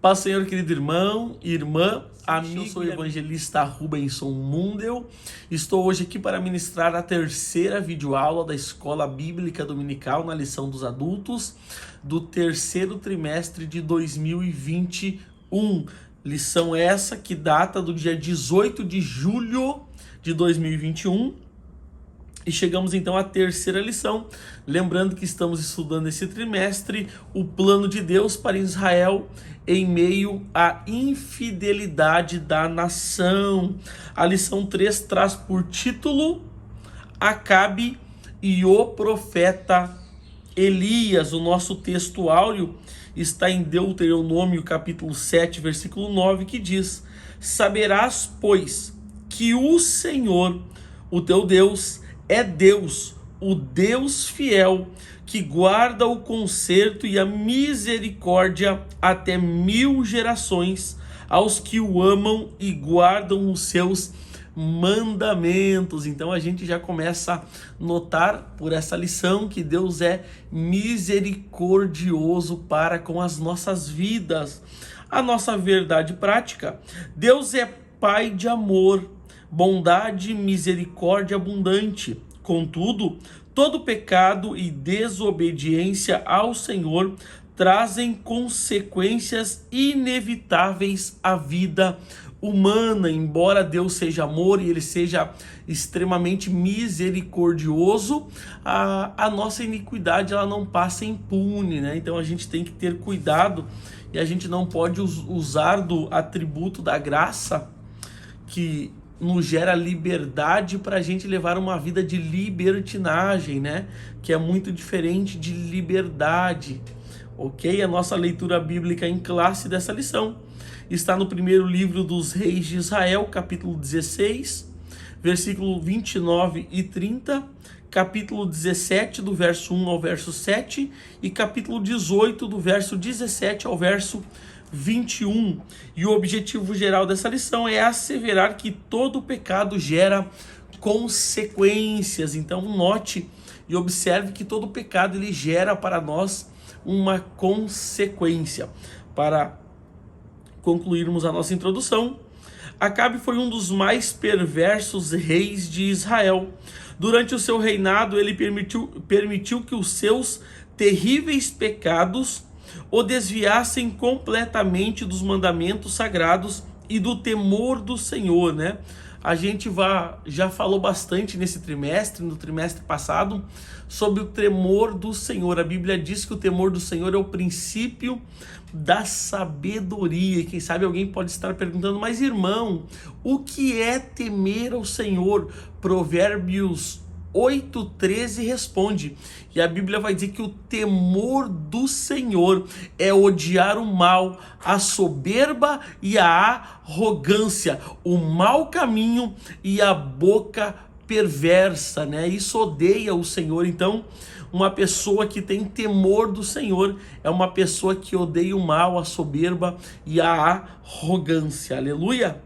Paz, Senhor, querido irmão, irmã, amigo. Eu sou o evangelista Rubenson Mundel. Estou hoje aqui para ministrar a terceira videoaula da Escola Bíblica Dominical na lição dos adultos do terceiro trimestre de 2021. Lição essa que data do dia 18 de julho de 2021. E chegamos então à terceira lição, lembrando que estamos estudando esse trimestre o plano de Deus para Israel em meio à infidelidade da nação. A lição 3 traz por título Acabe e o profeta Elias. O nosso texto áureo está em Deuteronômio capítulo 7, versículo 9, que diz: Saberás, pois, que o Senhor, o teu Deus, é Deus, o Deus fiel, que guarda o conserto e a misericórdia até 1000 gerações aos que o amam e guardam os seus mandamentos. Então a gente já começa a notar por essa lição que Deus é misericordioso para com as nossas vidas. A nossa verdade prática: Deus é Pai de amor, bondade e misericórdia abundante. Contudo, todo pecado e desobediência ao Senhor trazem consequências inevitáveis à vida humana. Embora Deus seja amor e Ele seja extremamente misericordioso, a nossa iniquidade ela não passa impune, né? Então a gente tem que ter cuidado e a gente não pode usar do atributo da graça que nos gera liberdade para a gente levar uma vida de libertinagem, né? Que é muito diferente de liberdade, ok? A nossa leitura bíblica em classe dessa lição está no primeiro livro dos Reis de Israel, capítulo 16, versículo 29 e 30, capítulo 17, do verso 1 ao verso 7, e capítulo 18, do verso 17 ao verso 21. E o objetivo geral dessa lição é asseverar que todo pecado gera consequências. Então note e observe que todo pecado ele gera para nós uma consequência. Para concluirmos a nossa introdução, Acabe foi um dos mais perversos reis de Israel. Durante o seu reinado, ele permitiu que os seus terríveis pecados o desviassem completamente dos mandamentos sagrados e do temor do Senhor, né? A gente já falou bastante nesse trimestre, no trimestre passado, sobre o temor do Senhor. A Bíblia diz que o temor do Senhor é o princípio da sabedoria. E quem sabe alguém pode estar perguntando: mas irmão, o que é temer ao Senhor? Provérbios 8:13 responde, e a Bíblia vai dizer que o temor do Senhor é odiar o mal, a soberba e a arrogância, o mau caminho e a boca perversa, né? Isso odeia o Senhor. Então, uma pessoa que tem temor do Senhor é uma pessoa que odeia o mal, a soberba e a arrogância. Aleluia!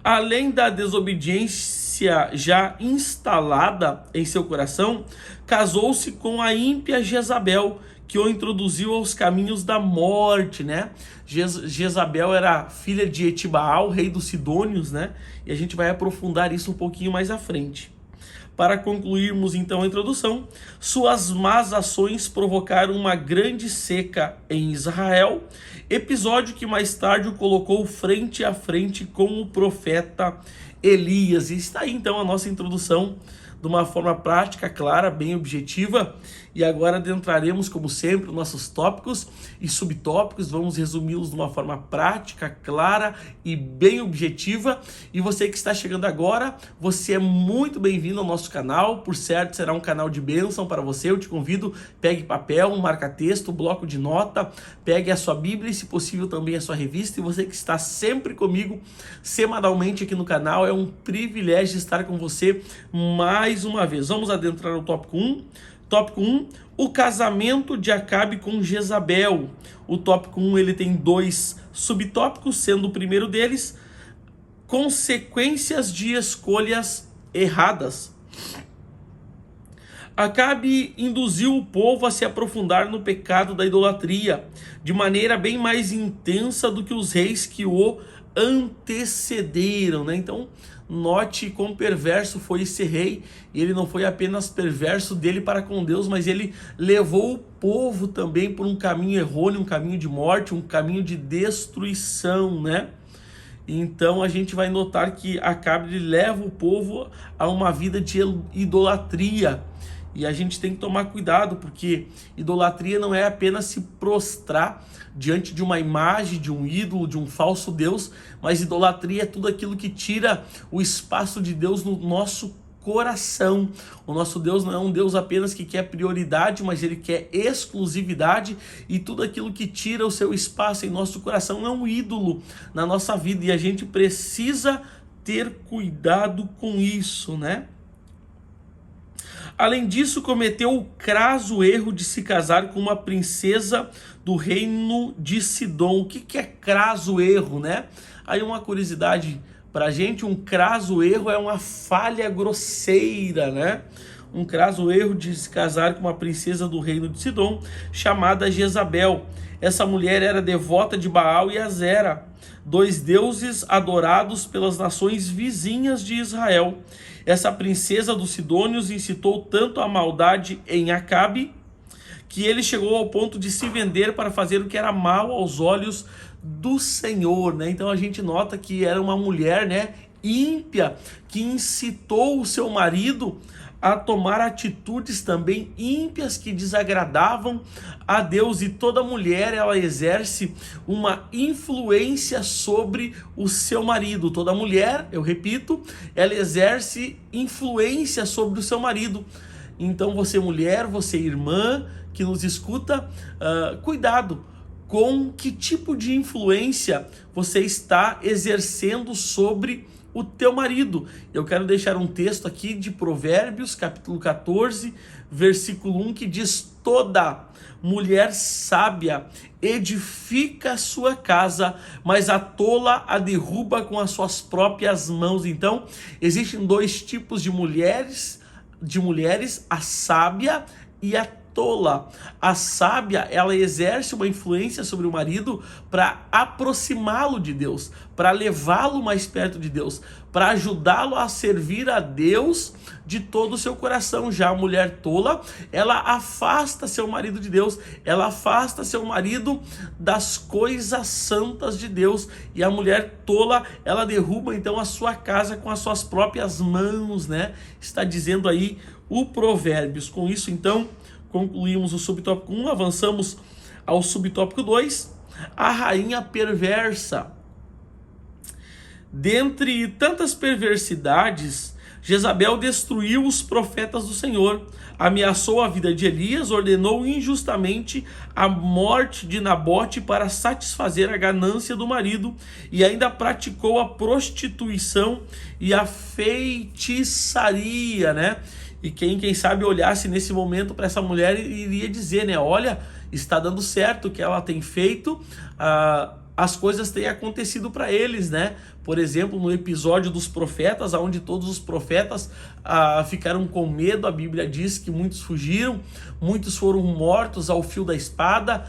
Além da desobediência já instalada em seu coração, casou-se com a ímpia Jezabel, que o introduziu aos caminhos da morte, né? Jezabel era filha de Etibaal, rei dos Sidônios, né? E a gente vai aprofundar isso um pouquinho mais à frente. Para concluirmos então a introdução, suas más ações provocaram uma grande seca em Israel, episódio que mais tarde o colocou frente a frente com o profeta Elias. E está aí então a nossa introdução de uma forma prática, clara, bem objetiva. E agora adentraremos, como sempre, nossos tópicos e subtópicos. Vamos resumi-los de uma forma prática, clara e bem objetiva. E você que está chegando agora, você é muito bem-vindo ao nosso canal. Por certo, será um canal de bênção para você. Eu te convido, pegue papel, um marca-texto, bloco de nota, pegue a sua Bíblia e, se possível, também a sua revista. E você que está sempre comigo, semanalmente aqui no canal, é um privilégio estar com você mais uma vez. Vamos adentrar no tópico 1. Tópico 1, o casamento de Acabe com Jezabel. O tópico 1 ele tem 2 subtópicos, sendo o primeiro deles consequências de escolhas erradas. Acabe induziu o povo a se aprofundar no pecado da idolatria, de maneira bem mais intensa do que os reis que o antecederam, né? Então, note quão perverso foi esse rei. Ele não foi apenas perverso dele para com Deus, mas ele levou o povo também por um caminho errôneo, um caminho de morte, um caminho de destruição, né? Então a gente vai notar que Acabe leva o povo a uma vida de idolatria. E a gente tem que tomar cuidado, porque idolatria não é apenas se prostrar diante de uma imagem, de um ídolo, de um falso Deus, mas idolatria é tudo aquilo que tira o espaço de Deus no nosso coração. O nosso Deus não é um Deus apenas que quer prioridade, mas ele quer exclusividade, e tudo aquilo que tira o seu espaço em nosso coração é um ídolo na nossa vida, e a gente precisa ter cuidado com isso, né? Além disso, cometeu o crasso erro de se casar com uma princesa do reino de Sidom. O que é crasso erro, né? Aí uma curiosidade pra gente: um crasso erro é uma falha grosseira, né? Um crasso erro de se casar com uma princesa do reino de Sidom, chamada Jezabel. Essa mulher era devota de Baal e Azera, dois deuses adorados pelas nações vizinhas de Israel. Essa princesa dos sidônios incitou tanto a maldade em Acabe, que ele chegou ao ponto de se vender para fazer o que era mal aos olhos do Senhor, né? Então a gente nota que era uma mulher, né, ímpia, que incitou o seu marido a tomar atitudes também ímpias que desagradavam a Deus. E toda mulher, ela exerce uma influência sobre o seu marido. Toda mulher, eu repito, ela exerce influência sobre o seu marido. Então você mulher, você irmã que nos escuta, cuidado com que tipo de influência você está exercendo sobre o teu marido. Eu quero deixar um texto aqui de Provérbios, capítulo 14, versículo 1, que diz: toda mulher sábia edifica a sua casa, mas a tola a derruba com as suas próprias mãos. Então, existem dois tipos de mulheres, a sábia e a tola. A sábia, ela exerce uma influência sobre o marido para aproximá-lo de Deus, para levá-lo mais perto de Deus, para ajudá-lo a servir a Deus de todo o seu coração. Já a mulher tola, ela afasta seu marido de Deus, ela afasta seu marido das coisas santas de Deus. E a mulher tola, ela derruba então a sua casa com as suas próprias mãos, né? Está dizendo aí o Provérbios. Com isso, então, concluímos o subtópico 1, avançamos ao subtópico 2, a rainha perversa. Dentre tantas perversidades, Jezabel destruiu os profetas do Senhor, ameaçou a vida de Elias, ordenou injustamente a morte de Nabote para satisfazer a ganância do marido, e ainda praticou a prostituição e a feitiçaria, né? E quem sabe olhasse nesse momento para essa mulher iria dizer, né? Olha, está dando certo o que ela tem feito, as coisas têm acontecido para eles, né? Por exemplo, no episódio dos profetas, onde todos os profetas ficaram com medo, a Bíblia diz que muitos fugiram, muitos foram mortos ao fio da espada,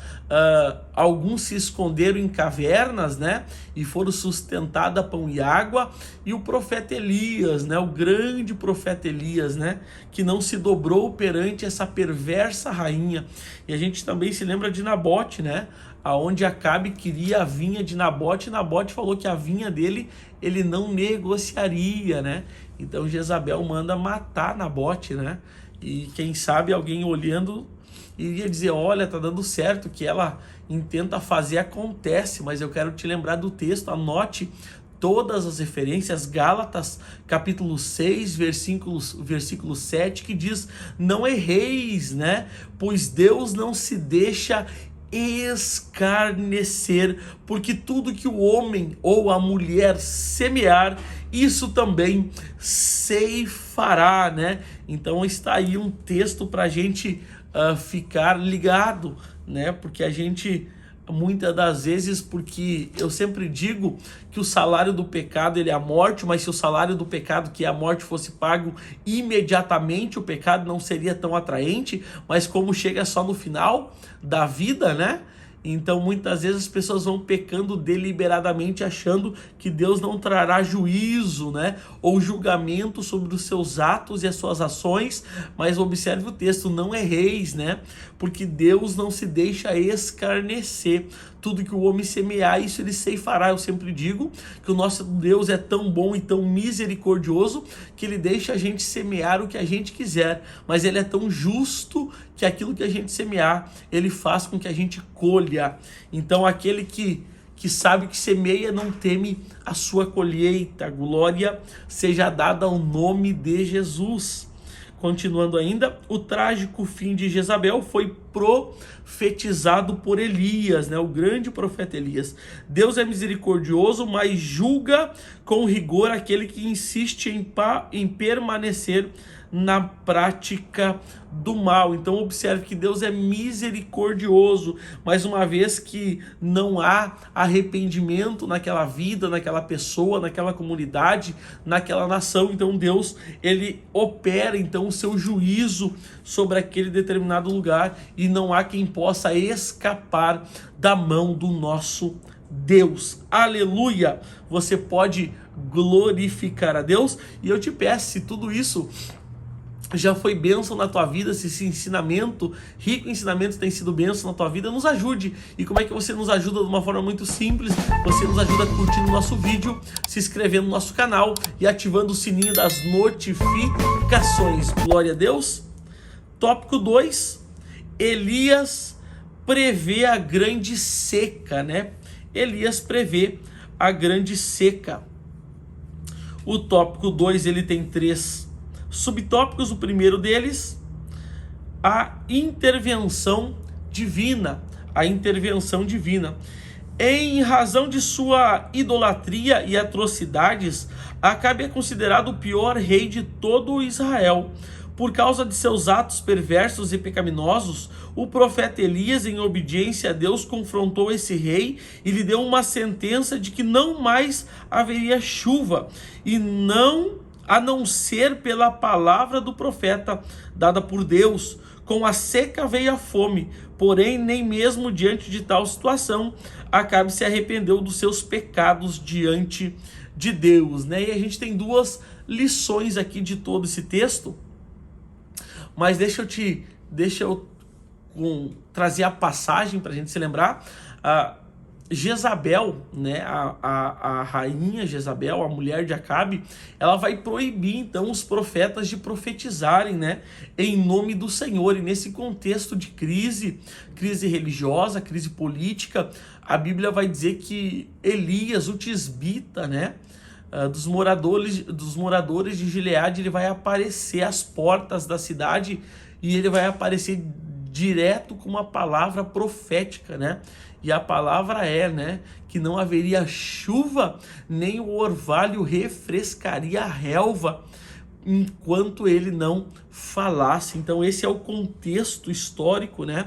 alguns se esconderam em cavernas, né? E foram sustentados a pão e água. E o profeta Elias, né? O grande profeta Elias, né? Que não se dobrou perante essa perversa rainha. E a gente também se lembra de Nabote, né? Aonde Acabe queria a vinha de Nabote, Nabote falou que a vinha dele ele não negociaria, né? Então Jezabel manda matar Nabote, né? E quem sabe alguém olhando iria dizer, olha, tá dando certo, o que ela intenta fazer acontece. Mas eu quero te lembrar do texto, anote todas as referências, Gálatas capítulo 6, versículo 7, que diz: não erreis, né? Pois Deus não se deixa escarnecer, porque tudo que o homem ou a mulher semear, isso também ceifará, né? Então está aí um texto para a gente ficar ligado, né? Porque a gente muitas das vezes, porque eu sempre digo que o salário do pecado ele é a morte, mas se o salário do pecado, que é a morte, fosse pago imediatamente, o pecado não seria tão atraente, mas como chega só no final da vida, né? Então muitas vezes as pessoas vão pecando deliberadamente, achando que Deus não trará juízo, né, ou julgamento sobre os seus atos e as suas ações. Mas observe o texto, não erreis, né, porque Deus não se deixa escarnecer. Tudo que o homem semear, isso ele ceifará. Eu sempre digo que o nosso Deus é tão bom e tão misericordioso que ele deixa a gente semear o que a gente quiser, mas ele é tão justo que aquilo que a gente semear, ele faz com que a gente colha. Então aquele que sabe que semeia não teme a sua colheita. Glória seja dada ao nome de Jesus. Continuando ainda, o trágico fim de Jezabel foi profetizado por Elias, né? O grande profeta Elias. Deus é misericordioso, mas julga com rigor aquele que insiste em permanecer na prática do mal. Então observe que Deus é misericordioso, mas uma vez que não há arrependimento naquela vida, naquela pessoa, naquela comunidade, naquela nação, então Deus ele opera então o seu juízo sobre aquele determinado lugar e não há quem possa escapar da mão do nosso Deus. Aleluia! Você pode glorificar a Deus, e eu te peço, se tudo isso já foi bênção na tua vida, se esse ensinamento, rico ensinamento, tem sido bênção na tua vida, nos ajude. E como é que você nos ajuda? De uma forma muito simples. Você nos ajuda curtindo o nosso vídeo, se inscrevendo no nosso canal e ativando o sininho das notificações. Glória a Deus. Tópico 2, Elias prevê a grande seca, né? Elias prevê a grande seca. O tópico 2, ele tem 3 subtópicos. O primeiro deles, a intervenção divina. A intervenção divina. Em razão de sua idolatria e atrocidades, Acabe é considerado o pior rei de todo Israel. Por causa de seus atos perversos e pecaminosos, o profeta Elias, em obediência a Deus, confrontou esse rei e lhe deu uma sentença de que não mais haveria chuva, a não ser pela palavra do profeta dada por Deus. Com a seca veio a fome, porém nem mesmo diante de tal situação Acabe se arrependeu dos seus pecados diante de Deus, né? E a gente tem 2 lições aqui de todo esse texto, mas deixa eu trazer a passagem para a gente se lembrar. Jezabel, né, a rainha Jezabel, a mulher de Acabe, ela vai proibir então os profetas de profetizarem, né, em nome do Senhor. E nesse contexto de crise religiosa, crise política, a Bíblia vai dizer que Elias, o tisbita, né, dos moradores de Gileade, ele vai aparecer às portas da cidade e ele vai aparecer direto com uma palavra profética, né? E a palavra é, né, que não haveria chuva, nem o orvalho refrescaria a relva enquanto ele não falasse. Então esse é o contexto histórico, né?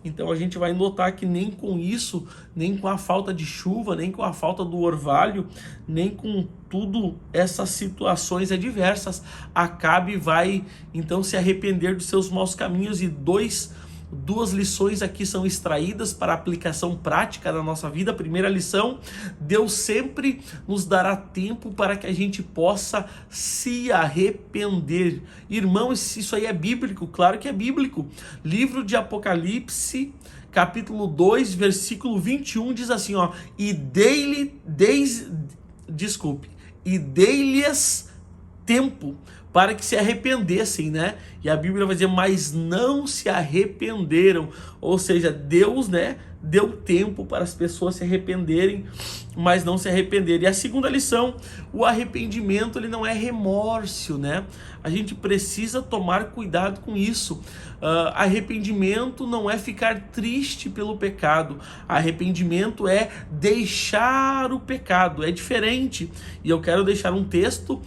Então a gente vai notar que nem com isso, nem com a falta de chuva, nem com a falta do orvalho, nem com tudo essas situações adversas, Acabe vai então se arrepender dos seus maus caminhos. E duas lições aqui são extraídas para aplicação prática na nossa vida. A primeira lição: Deus sempre nos dará tempo para que a gente possa se arrepender. Irmão, isso aí é bíblico? Claro que é bíblico. Livro de Apocalipse, capítulo 2, versículo 21, diz assim, ó: e dei-lhes tempo para que se arrependessem, né? E a Bíblia vai dizer, mas não se arrependeram. Ou seja, Deus, né, deu tempo para as pessoas se arrependerem, mas não se arrependerem. E a segunda lição: o arrependimento, ele não é remorso, né? A gente precisa tomar cuidado com isso. Arrependimento não é ficar triste pelo pecado. Arrependimento é deixar o pecado, é diferente. E eu quero deixar um texto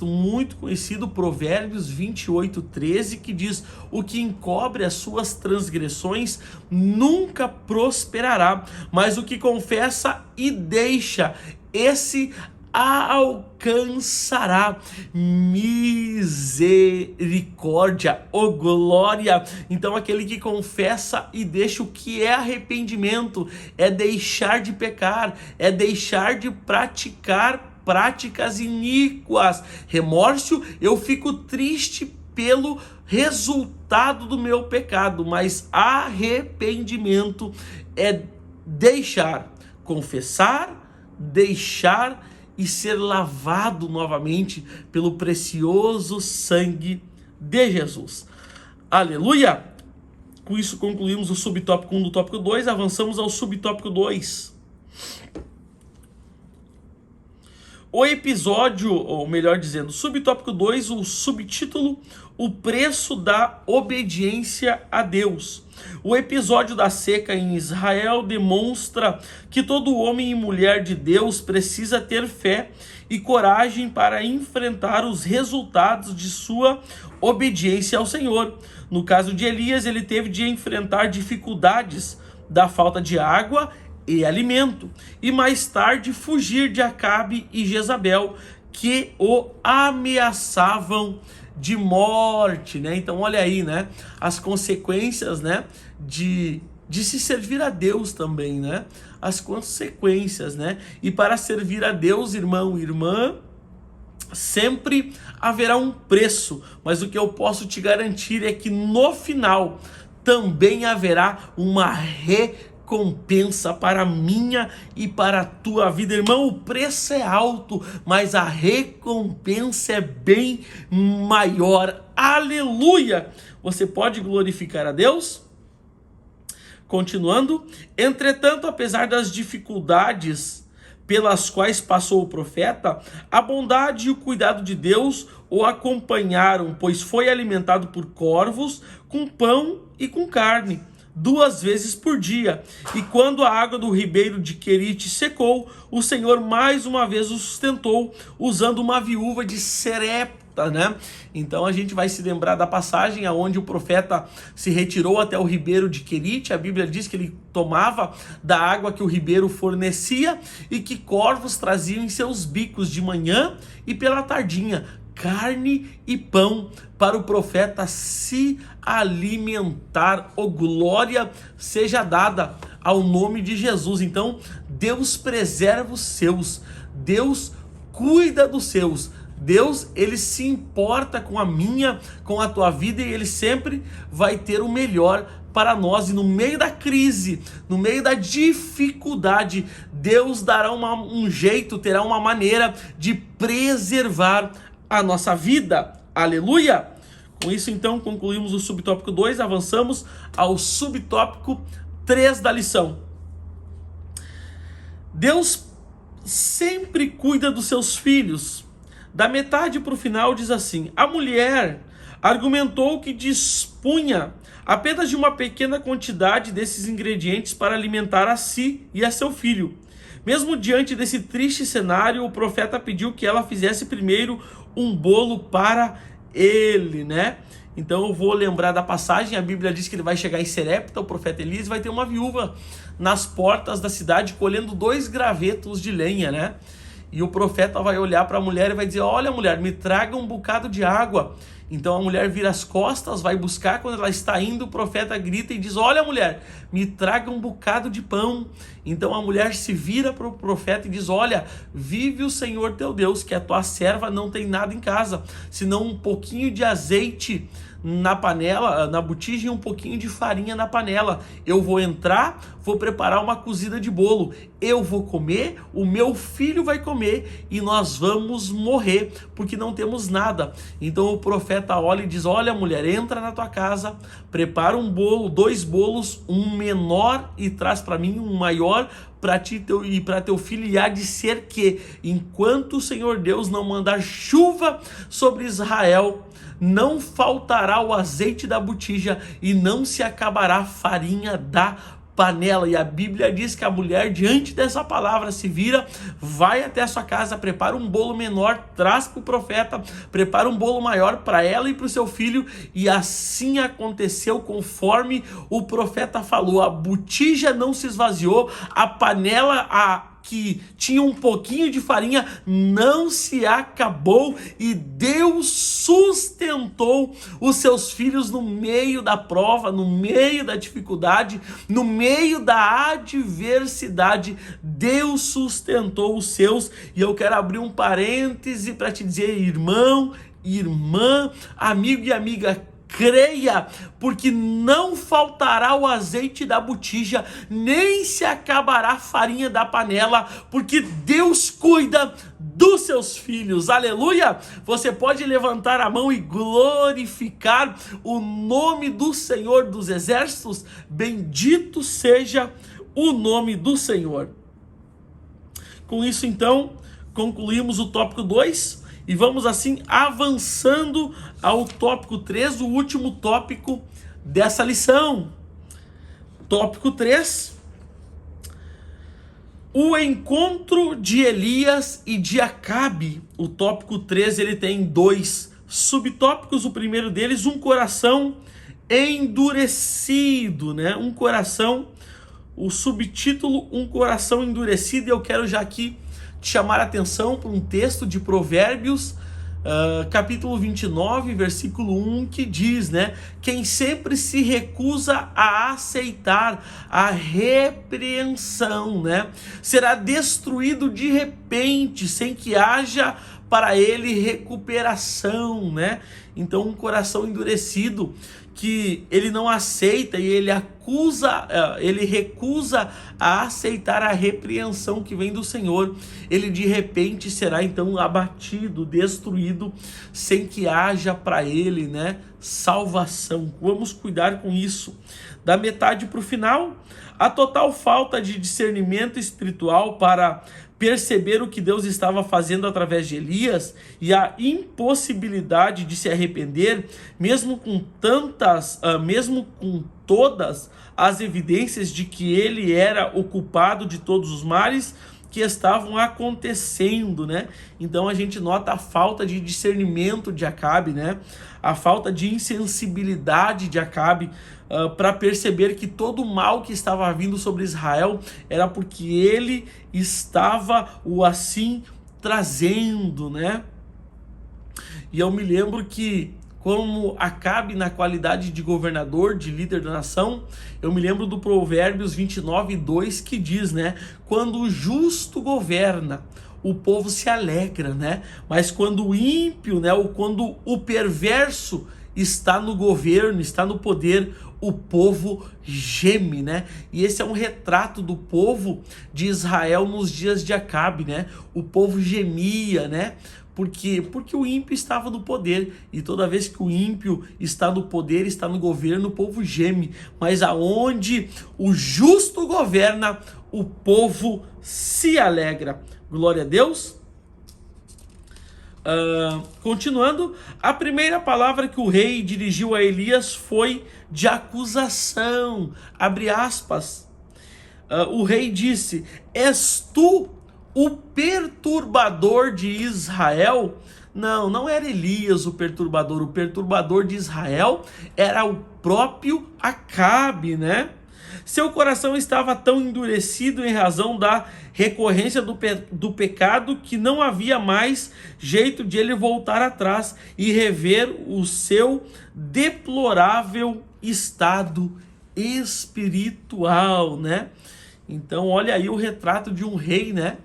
muito conhecido, Provérbios 28:13, que diz: o que encobre as suas transgressões nunca prosperará, mas o que confessa e deixa, esse alcançará misericórdia ou glória. Então aquele que confessa e deixa, o que é arrependimento? É deixar de pecar, é deixar de praticar práticas iníquas. Remorso, eu fico triste pelo resultado do meu pecado, mas arrependimento é deixar, confessar, deixar e ser lavado novamente pelo precioso sangue de Jesus. Aleluia! Com isso concluímos o subtópico 1 do tópico 2, avançamos ao subtópico 2. O episódio, ou melhor dizendo, subtópico 2, o subtítulo, o preço da obediência a Deus. O episódio da seca em Israel demonstra que todo homem e mulher de Deus precisa ter fé e coragem para enfrentar os resultados de sua obediência ao Senhor. No caso de Elias, ele teve de enfrentar dificuldades da falta de água e alimento, e mais tarde fugir de Acabe e Jezabel, que o ameaçavam de morte, né? Então olha aí, né, as consequências, né, de se servir a Deus também, né? As consequências, né? E para servir a Deus, irmão e irmã, sempre haverá um preço, mas o que eu posso te garantir é que no final também haverá uma recompensa para a minha e para a tua vida. Irmão, o preço é alto, mas a recompensa é bem maior. Aleluia! Você pode glorificar a Deus? Continuando, entretanto, apesar das dificuldades pelas quais passou o profeta, a bondade e o cuidado de Deus o acompanharam, pois foi alimentado por corvos, com pão e com carne, 2 vezes por dia. E quando a água do ribeiro de Querite secou, o Senhor mais uma vez o sustentou, usando uma viúva de Serepta, né? Então a gente vai se lembrar da passagem aonde o profeta se retirou até o ribeiro de Querite. A Bíblia diz que ele tomava da água que o ribeiro fornecia e que corvos traziam em seus bicos de manhã e pela tardinha carne e pão para o profeta se alimentar. Oh, glória seja dada ao nome de Jesus. Então Deus preserva os seus, Deus cuida dos seus, Deus, ele se importa com a minha, com a tua vida, e ele sempre vai ter o melhor para nós. E no meio da crise, no meio da dificuldade, Deus dará um jeito, terá uma maneira de preservar a nossa vida. Aleluia! Com isso, então, concluímos o subtópico 2, avançamos ao subtópico 3 da lição. Deus sempre cuida dos seus filhos. Da metade para o final diz assim: a mulher argumentou que dispunha apenas de uma pequena quantidade desses ingredientes para alimentar a si e a seu filho. Mesmo diante desse triste cenário, o profeta pediu que ela fizesse primeiro um bolo para ele, né? Então eu vou lembrar da passagem, a Bíblia diz que ele vai chegar em Serepta, o profeta Elias, vai ter uma viúva nas portas da cidade colhendo 2 gravetos de lenha, né? E o profeta vai olhar para a mulher e vai dizer: olha, mulher, me traga um bocado de água. Então a mulher vira as costas, vai buscar. Quando ela está indo, o profeta grita e diz: olha, mulher, me traga um bocado de pão. Então a mulher se vira para o profeta e diz: olha, vive o Senhor teu Deus, que a tua serva não tem nada em casa, senão um pouquinho de azeite na panela, na botija, e um pouquinho de farinha na panela. Eu vou entrar, vou preparar uma cozida de bolo, eu vou comer, o meu filho vai comer e nós vamos morrer, porque não temos nada. Então o profeta olha e diz: olha, mulher, entra na tua casa, prepara um bolo, 2 bolos, um menor e traz para mim um maior para ti e para teu filho. E há de ser que, enquanto o Senhor Deus não mandar chuva sobre Israel, não faltará o azeite da botija e não se acabará a farinha da panela. E a Bíblia diz que a mulher, diante dessa palavra, se vira, vai até a sua casa, prepara um bolo menor, traz para o profeta, prepara um bolo maior para ela e para o seu filho, e assim aconteceu conforme o profeta falou. A botija não se esvaziou, a panela que tinha um pouquinho de farinha não se acabou, e Deus sustentou os seus filhos no meio da prova, no meio da dificuldade, no meio da adversidade. Deus sustentou os seus. E eu quero abrir um parêntese para te dizer, irmão, irmã, amigo e amiga, creia, porque não faltará o azeite da botija, nem se acabará a farinha da panela, porque Deus cuida dos seus filhos. Aleluia! Você pode levantar a mão e glorificar o nome do Senhor dos Exércitos. Bendito seja o nome do Senhor. Com isso, então, concluímos o tópico 2. E vamos assim avançando ao tópico 3, o último tópico dessa lição. Tópico 3. O encontro de Elias e de Acabe. O tópico 3 ele tem 2 subtópicos. O primeiro deles, um coração endurecido, né? Um coração, o subtítulo, um coração endurecido. E eu quero já aqui chamar a atenção para um texto de Provérbios, capítulo 29, versículo 1, que diz, né? Quem sempre se recusa a aceitar a repreensão, né? Será destruído de repente, sem que haja para ele recuperação, né? Então, um coração endurecido que ele não aceita e ele recusa a aceitar a repreensão que vem do Senhor, ele de repente será então abatido, destruído, sem que haja para ele, né, salvação. Vamos cuidar com isso. Da metade para o final, a total falta de discernimento espiritual para perceber o que Deus estava fazendo através de Elias e a impossibilidade de se arrepender, mesmo com todas as evidências de que ele era o culpado de todos os males que estavam acontecendo, né? Então a gente nota a falta de discernimento de Acabe, né? A falta de insensibilidade de Acabe para perceber que todo o mal que estava vindo sobre Israel era porque ele estava o assim trazendo, né? E eu me lembro que, como Acabe na qualidade de governador, de líder da nação, eu me lembro do Provérbios 29, 2, que diz, né? Quando o justo governa, o povo se alegra, né? Mas quando o ímpio, né? Ou quando o perverso está no governo, está no poder, o povo geme, né? E esse é um retrato do povo de Israel nos dias de Acabe, né? O povo gemia, né? Porque o ímpio estava no poder, e toda vez que o ímpio está no poder, está no governo, o povo geme. Mas aonde o justo governa, o povo se alegra. Glória a Deus. Continuando, a primeira palavra que o rei dirigiu a Elias foi de acusação. Abre aspas. O rei disse: és tu o perturbador de Israel? Não era Elias o perturbador de Israel era o próprio Acabe, né? Seu coração estava tão endurecido em razão da recorrência do pecado que não havia mais jeito de ele voltar atrás e rever o seu deplorável estado espiritual, né? Então olha aí o retrato de um rei, né,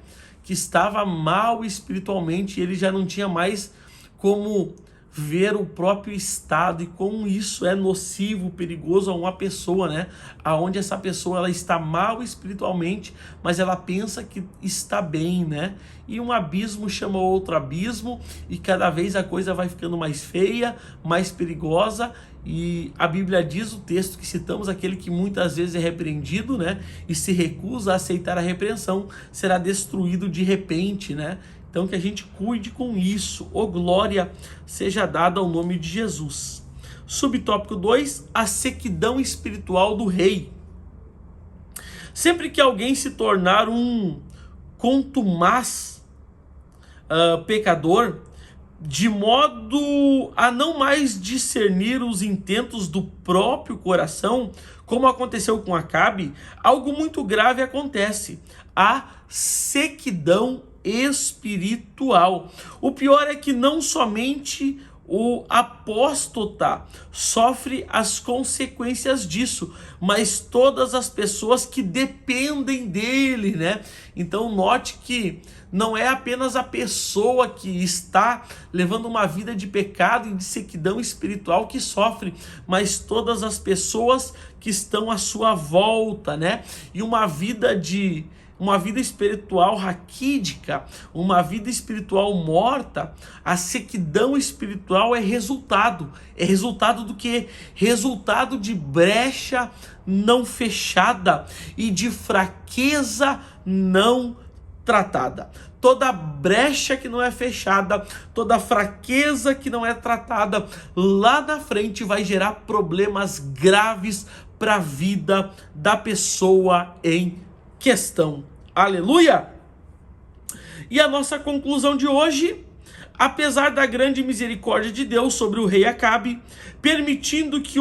que estava mal espiritualmente, e ele já não tinha mais como ver o próprio estado e como isso é nocivo, perigoso a uma pessoa, né? Aonde essa pessoa ela está mal espiritualmente, mas ela pensa que está bem, né? E um abismo chama outro abismo, e cada vez a coisa vai ficando mais feia, mais perigosa. E a Bíblia diz, o texto que citamos, aquele que muitas vezes é repreendido, né, e se recusa a aceitar a repreensão, será destruído de repente, né? Então que a gente cuide com isso. Ô glória seja dada ao nome de Jesus. Subtópico 2, a sequidão espiritual do rei. Sempre que alguém se tornar um contumaz pecador, de modo a não mais discernir os intentos do próprio coração, como aconteceu com Acabe, algo muito grave acontece: a sequidão espiritual. O pior é que não somente o apóstata sofre as consequências disso, mas todas as pessoas que dependem dele, né? Então note que não é apenas a pessoa que está levando uma vida de pecado e de sequidão espiritual que sofre, mas todas as pessoas que estão à sua volta, né? E uma vida espiritual raquídica, uma vida espiritual morta, a sequidão espiritual é resultado do que? Resultado de brecha não fechada e de fraqueza não tratada. Toda brecha que não é fechada, toda fraqueza que não é tratada, lá na frente vai gerar problemas graves para a vida da pessoa em questão. Aleluia! E a nossa conclusão de hoje: apesar da grande misericórdia de Deus sobre o rei Acabe, permitindo que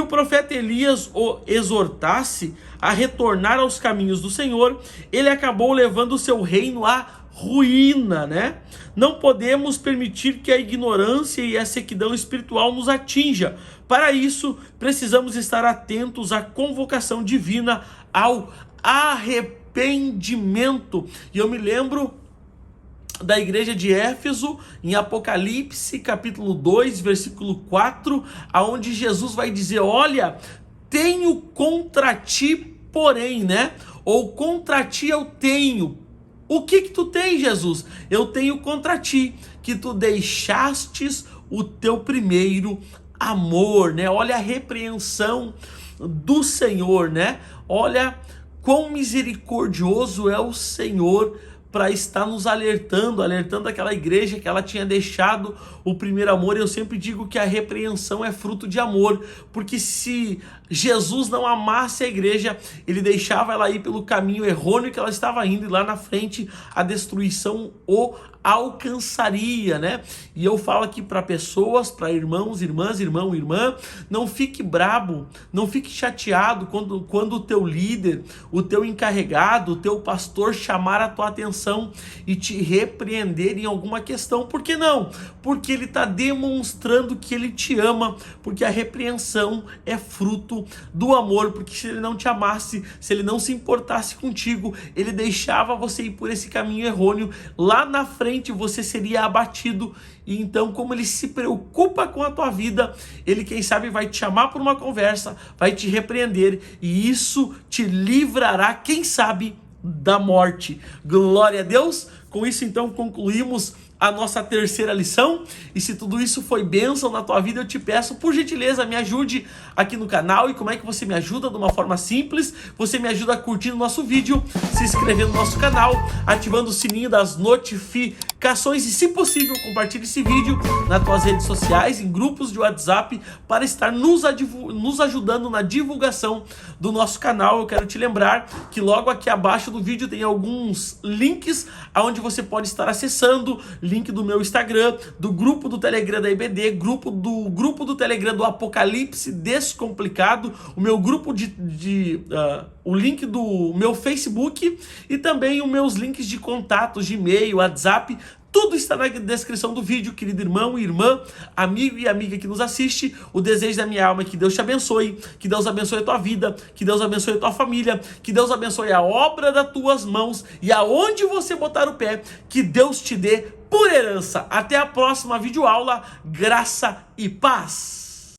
o profeta Elias o exortasse a retornar aos caminhos do Senhor, ele acabou levando o seu reino à ruína, né? Não podemos permitir que a ignorância e a sequidão espiritual nos atinja. Para isso, precisamos estar atentos à convocação divina, ao arrependimento. E eu me lembro da igreja de Éfeso, em Apocalipse, capítulo 2, versículo 4, aonde Jesus vai dizer: olha, tenho contra ti, porém, né? Ou contra ti eu tenho. O que tu tens, Jesus? Eu tenho contra ti, que tu deixastes o teu primeiro amor, né? Olha a repreensão do Senhor, né? Olha quão misericordioso é o Senhor para estar nos alertando aquela igreja que ela tinha deixado o primeiro amor. Eu sempre digo que a repreensão é fruto de amor, porque se Jesus não amasse a igreja, ele deixava ela ir pelo caminho errôneo que ela estava indo, e lá na frente a destruição o alcançaria, né? E eu falo aqui para pessoas, para irmãos, irmãs, irmão, irmã, não fique brabo, não fique chateado quando o teu líder, o teu encarregado, o teu pastor chamar a tua atenção e te repreender em alguma questão. Por que não? Porque ele está demonstrando que ele te ama, porque a repreensão é fruto do amor, porque se ele não te amasse, se ele não se importasse contigo, ele deixava você ir por esse caminho errôneo, lá na frente você seria abatido. E então, como ele se preocupa com a tua vida, ele, quem sabe, vai te chamar por uma conversa, vai te repreender, e isso te livrará, quem sabe, da morte. Glória a Deus. Com isso, então, concluímos a nossa terceira lição. E se tudo isso foi bênção na tua vida, eu te peço, por gentileza, me ajude aqui no canal. E como é que você me ajuda? De uma forma simples. Você me ajuda curtindo o nosso vídeo, se inscrevendo no nosso canal, ativando o sininho das notificações e, se possível, compartilhe esse vídeo nas tuas redes sociais, em grupos de WhatsApp, para estar nos ajudando na divulgação do nosso canal. Eu quero te lembrar que logo aqui abaixo do vídeo tem alguns links aonde você pode estar acessando. Link do meu Instagram, do grupo do Telegram da IBD, grupo do Telegram do Apocalipse Descomplicado, o meu grupo o link do meu Facebook e também os meus links de contatos, de e-mail, WhatsApp. Tudo está na descrição do vídeo, querido irmão e irmã, amigo e amiga que nos assiste. O desejo da minha alma é que Deus te abençoe, que Deus abençoe a tua vida, que Deus abençoe a tua família, que Deus abençoe a obra das tuas mãos, e aonde você botar o pé, que Deus te dê por herança. Até a próxima videoaula, graça e paz.